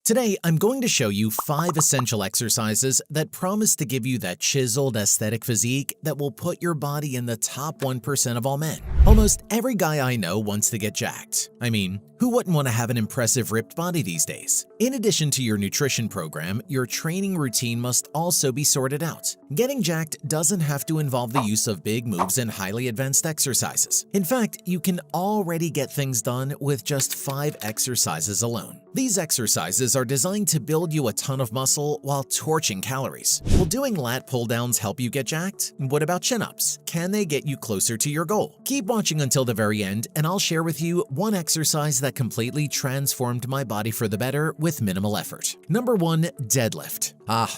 Today, I'm going to show you 5 essential exercises that promise to give you that chiseled aesthetic physique that will put your body in the top 1% of all men. Almost every guy I know wants to get jacked. I mean, who wouldn't want to have an impressive ripped body these days? In addition to your nutrition program, your training routine must also be sorted out. Getting jacked doesn't have to involve the use of big moves and highly advanced exercises. In fact, you can already get things done with just 5 exercises alone. These exercises are designed to build you a ton of muscle while torching calories. Will doing lat pull-downs help you get jacked? What about chin-ups? Can they get you closer to your goal? Keep watching until the very end, and I'll share with you one exercise that completely transformed my body for the better with minimal effort. Number 1, deadlift.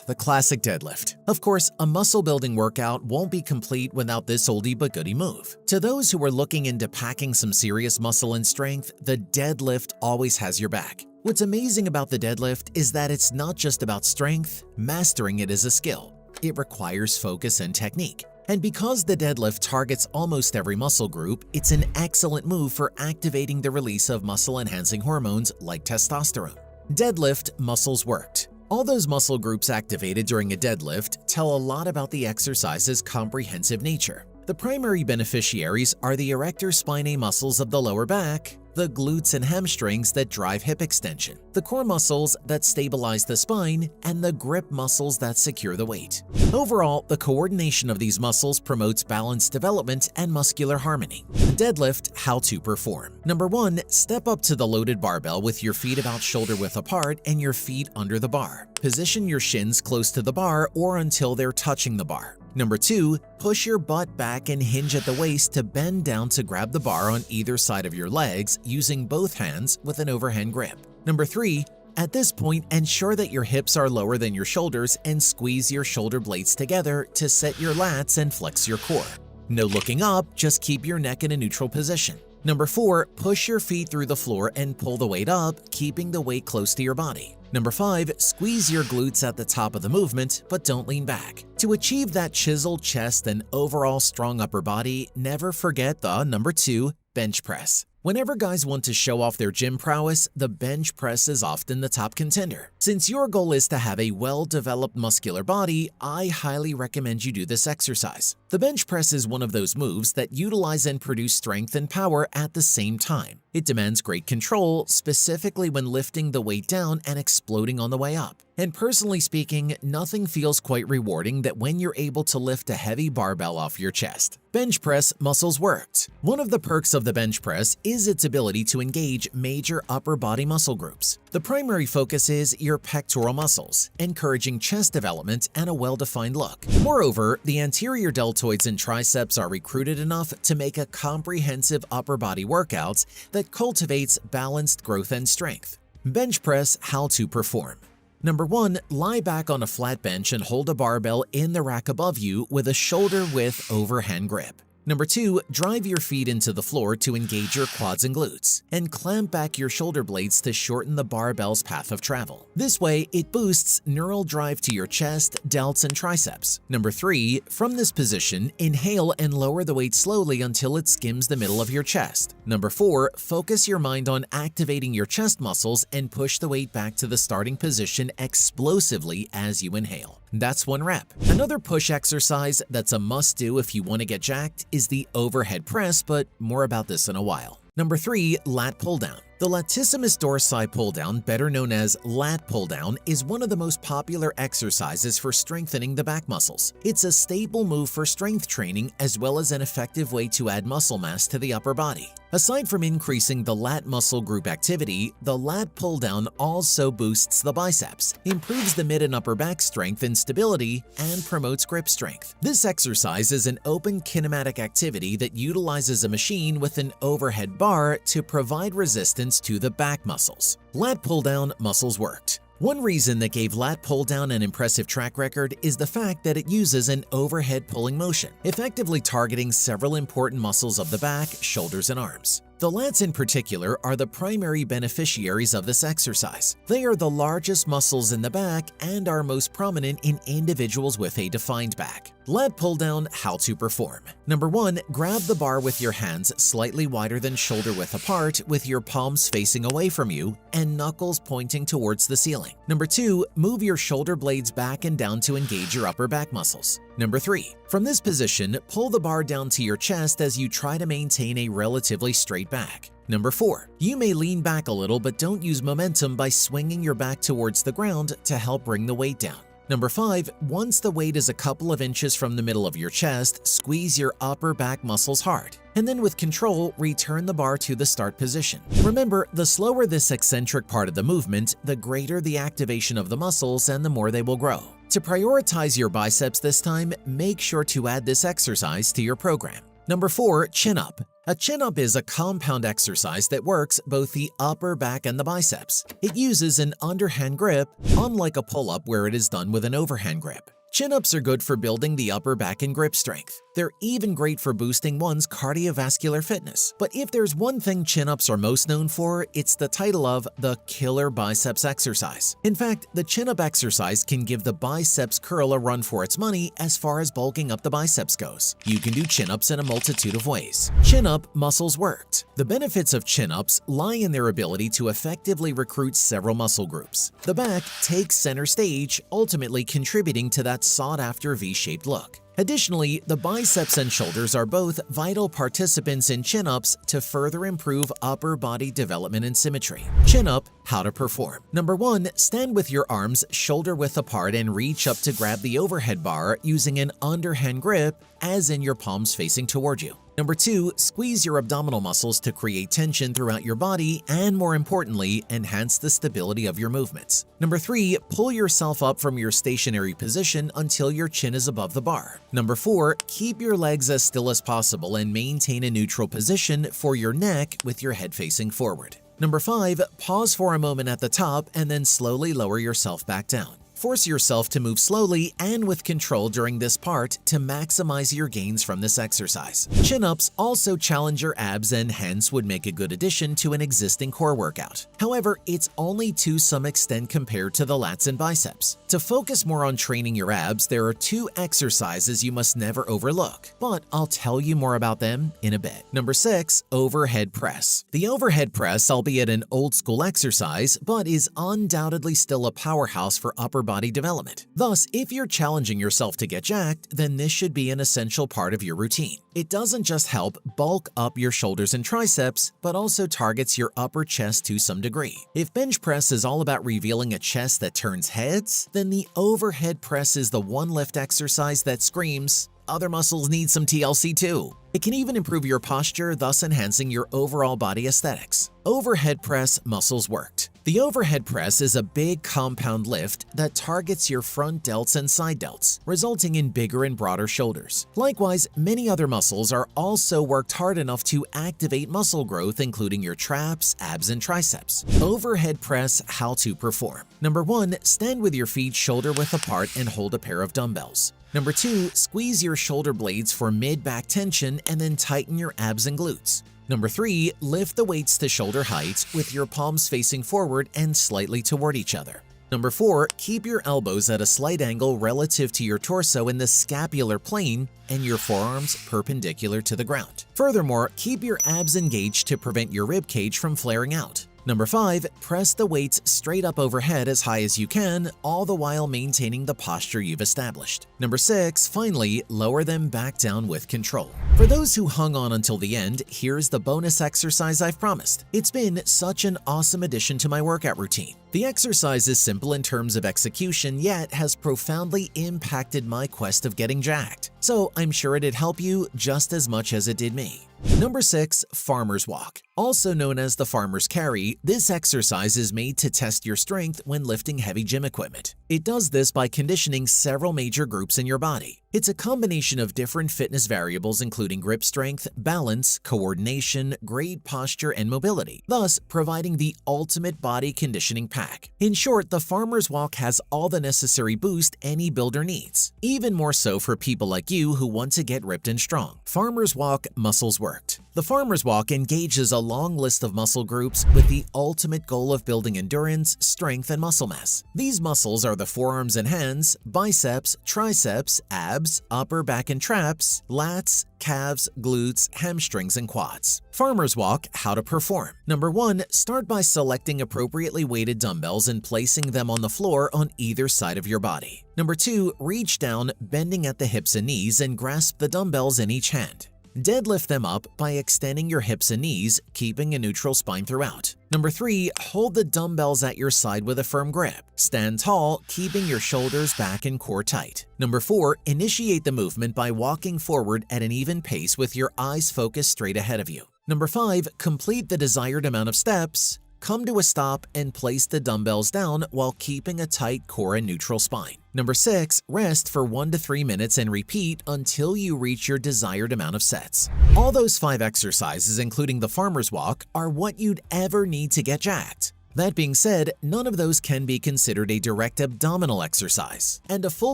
The classic deadlift. Of course, a muscle-building workout won't be complete without this oldie but goodie move. To those who are looking into packing some serious muscle and strength, the deadlift always has your back. What's amazing about the deadlift is that it's not just about strength, mastering it is a skill. It requires focus and technique. And because the deadlift targets almost every muscle group, it's an excellent move for activating the release of muscle-enhancing hormones like testosterone. Deadlift muscles worked. All those muscle groups activated during a deadlift tell a lot about the exercise's comprehensive nature. The primary beneficiaries are the erector spinae muscles of the lower back, the glutes and hamstrings that drive hip extension, the core muscles that stabilize the spine, and the grip muscles that secure the weight. Overall, the coordination of these muscles promotes balanced development and muscular harmony. Deadlift, how to perform. Number 1, step up to the loaded barbell with your feet about shoulder width apart and your feet under the bar. Position your shins close to the bar or until they're touching the bar. Number 2, push your butt back and hinge at the waist to bend down to grab the bar on either side of your legs using both hands with an overhand grip. Number 3, at this point, ensure that your hips are lower than your shoulders and squeeze your shoulder blades together to set your lats and flex your core. No looking up, just keep your neck in a neutral position. Number 4, push your feet through the floor and pull the weight up, keeping the weight close to your body. Number 5, squeeze your glutes at the top of the movement, but don't lean back. To achieve that chiseled chest and overall strong upper body, never forget the number 2, bench press. Whenever guys want to show off their gym prowess, the bench press is often the top contender. Since your goal is to have a well-developed muscular body, I highly recommend you do this exercise. The bench press is one of those moves that utilize and produce strength and power at the same time. It demands great control, specifically when lifting the weight down and exploding on the way up. And personally speaking, nothing feels quite rewarding than when you're able to lift a heavy barbell off your chest. Bench press muscles worked. One of the perks of the bench press is its ability to engage major upper body muscle groups. The primary focus is your pectoral muscles, encouraging chest development and a well-defined look. Moreover, the anterior deltoids and triceps are recruited enough to make a comprehensive upper body workout that cultivates balanced growth and strength. Bench press, how to perform. Number 1, lie back on a flat bench and hold a barbell in the rack above you with a shoulder-width overhand grip. Number 2, drive your feet into the floor to engage your quads and glutes, and clamp back your shoulder blades to shorten the barbell's path of travel. This way, it boosts neural drive to your chest, delts, and triceps. Number 3, from this position, inhale and lower the weight slowly until it skims the middle of your chest. Number 4, focus your mind on activating your chest muscles and push the weight back to the starting position explosively as you inhale. That's 1 rep. Another push exercise that's a must-do if you want to get jacked is the overhead press, but more about this in a while. Number 3, lat pull-down. The latissimus dorsi pull-down, better known as lat pull-down, is one of the most popular exercises for strengthening the back muscles. It's a staple move for strength training as well as an effective way to add muscle mass to the upper body. Aside from increasing the lat muscle group activity, the lat pull-down also boosts the biceps, improves the mid and upper back strength and stability, and promotes grip strength. This exercise is an open kinematic activity that utilizes a machine with an overhead bar to provide resistance to the back muscles. Lat pull-down muscles worked. One reason that gave lat pull-down an impressive track record is the fact that it uses an overhead pulling motion, effectively targeting several important muscles of the back, shoulders, and arms. The lats in particular are the primary beneficiaries of this exercise. They are the largest muscles in the back and are most prominent in individuals with a defined back. Lat pull down, how to perform. Number 1, grab the bar with your hands slightly wider than shoulder width apart with your palms facing away from you and knuckles pointing towards the ceiling. Number 2, move your shoulder blades back and down to engage your upper back muscles. Number 3, from this position, pull the bar down to your chest as you try to maintain a relatively straight back. Number 4, you may lean back a little but don't use momentum by swinging your back towards the ground to help bring the weight down. Number 5, once the weight is a couple of inches from the middle of your chest, squeeze your upper back muscles hard, and then with control, return the bar to the start position. Remember, the slower this eccentric part of the movement, the greater the activation of the muscles and the more they will grow. To prioritize your biceps this time, make sure to add this exercise to your program. Number 4, chin-up. A chin-up is a compound exercise that works both the upper back and the biceps. It uses an underhand grip, unlike a pull-up where it is done with an overhand grip. Chin-ups are good for building the upper back and grip strength. They're even great for boosting one's cardiovascular fitness. But if there's one thing chin-ups are most known for, it's the title of the killer biceps exercise. In fact, the chin-up exercise can give the biceps curl a run for its money as far as bulking up the biceps goes. You can do chin-ups in a multitude of ways. Chin-up muscles worked. The benefits of chin-ups lie in their ability to effectively recruit several muscle groups. The back takes center stage, ultimately contributing to that sought-after V-shaped look. Additionally, the biceps and shoulders are both vital participants in chin-ups to further improve upper body development and symmetry. Chin-up, how to perform. Number 1, stand with your arms shoulder width apart and reach up to grab the overhead bar using an underhand grip, as in your palms facing toward you. Number 2, squeeze your abdominal muscles to create tension throughout your body and, more importantly, enhance the stability of your movements. Number 3, pull yourself up from your stationary position until your chin is above the bar. Number 4, keep your legs as still as possible and maintain a neutral position for your neck with your head facing forward. Number 5, pause for a moment at the top and then slowly lower yourself back down. Force yourself to move slowly and with control during this part to maximize your gains from this exercise. Chin-ups also challenge your abs and hence would make a good addition to an existing core workout. However, it's only to some extent compared to the lats and biceps. To focus more on training your abs, there are 2 exercises you must never overlook, but I'll tell you more about them in a bit. Number 6, overhead press. The overhead press, albeit an old school exercise, but is undoubtedly still a powerhouse for upper body development. Thus, if you're challenging yourself to get jacked, then this should be an essential part of your routine. It doesn't just help bulk up your shoulders and triceps, but also targets your upper chest to some degree. If bench press is all about revealing a chest that turns heads, then the overhead press is the one lift exercise that screams, other muscles need some TLC too. It can even improve your posture, thus enhancing your overall body aesthetics. Overhead press muscles worked. The overhead press is a big compound lift that targets your front delts and side delts, resulting in bigger and broader shoulders. Likewise, many other muscles are also worked hard enough to activate muscle growth, including your traps, abs, and triceps. Overhead press, how to perform. Number 1, stand with your feet shoulder width apart and hold a pair of dumbbells. Number 2, squeeze your shoulder blades for mid-back tension and then tighten your abs and glutes. Number 3, lift the weights to shoulder height with your palms facing forward and slightly toward each other. Number 4, keep your elbows at a slight angle relative to your torso in the scapular plane and your forearms perpendicular to the ground. Furthermore, keep your abs engaged to prevent your rib cage from flaring out. Number 5, press the weights straight up overhead as high as you can, all the while maintaining the posture you've established. Number 6, finally, lower them back down with control. For those who hung on until the end, here's the bonus exercise I've promised. It's been such an awesome addition to my workout routine. The exercise is simple in terms of execution, yet has profoundly impacted my quest of getting jacked. So I'm sure it'd help you just as much as it did me. Number 6, farmer's walk. Also known as the farmer's carry, this exercise is made to test your strength when lifting heavy gym equipment. It does this by conditioning several major groups in your body. It's a combination of different fitness variables including grip strength, balance, coordination, great posture, and mobility, thus providing the ultimate body conditioning pack. In short, the farmer's walk has all the necessary boost any builder needs, even more so for people like you who want to get ripped and strong. Farmer's walk muscles worked. The farmer's walk engages a long list of muscle groups with the ultimate goal of building endurance, strength, and muscle mass. These muscles are the forearms and hands, biceps, triceps, abs, upper back and traps, lats, calves, glutes, hamstrings, and quads. Farmer's walk, how to perform. Number 1, start by selecting appropriately weighted dumbbells and placing them on the floor on either side of your body. Number 2, reach down, bending at the hips and knees, and grasp the dumbbells in each hand. Deadlift them up by extending your hips and knees, keeping a neutral spine throughout. Number 3, hold the dumbbells at your side with a firm grip. Stand tall, keeping your shoulders back and core tight. Number 4, initiate the movement by walking forward at an even pace with your eyes focused straight ahead of you. Number 5, complete the desired amount of steps. Come to a stop and place the dumbbells down while keeping a tight core and neutral spine. Number 6, rest for 1 to 3 minutes and repeat until you reach your desired amount of sets. All those 5 exercises, including the farmer's walk, are what you'd ever need to get jacked. That being said, none of those can be considered a direct abdominal exercise, and a full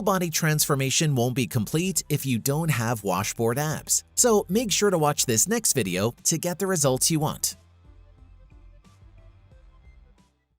body transformation won't be complete if you don't have washboard abs. So make sure to watch this next video to get the results you want.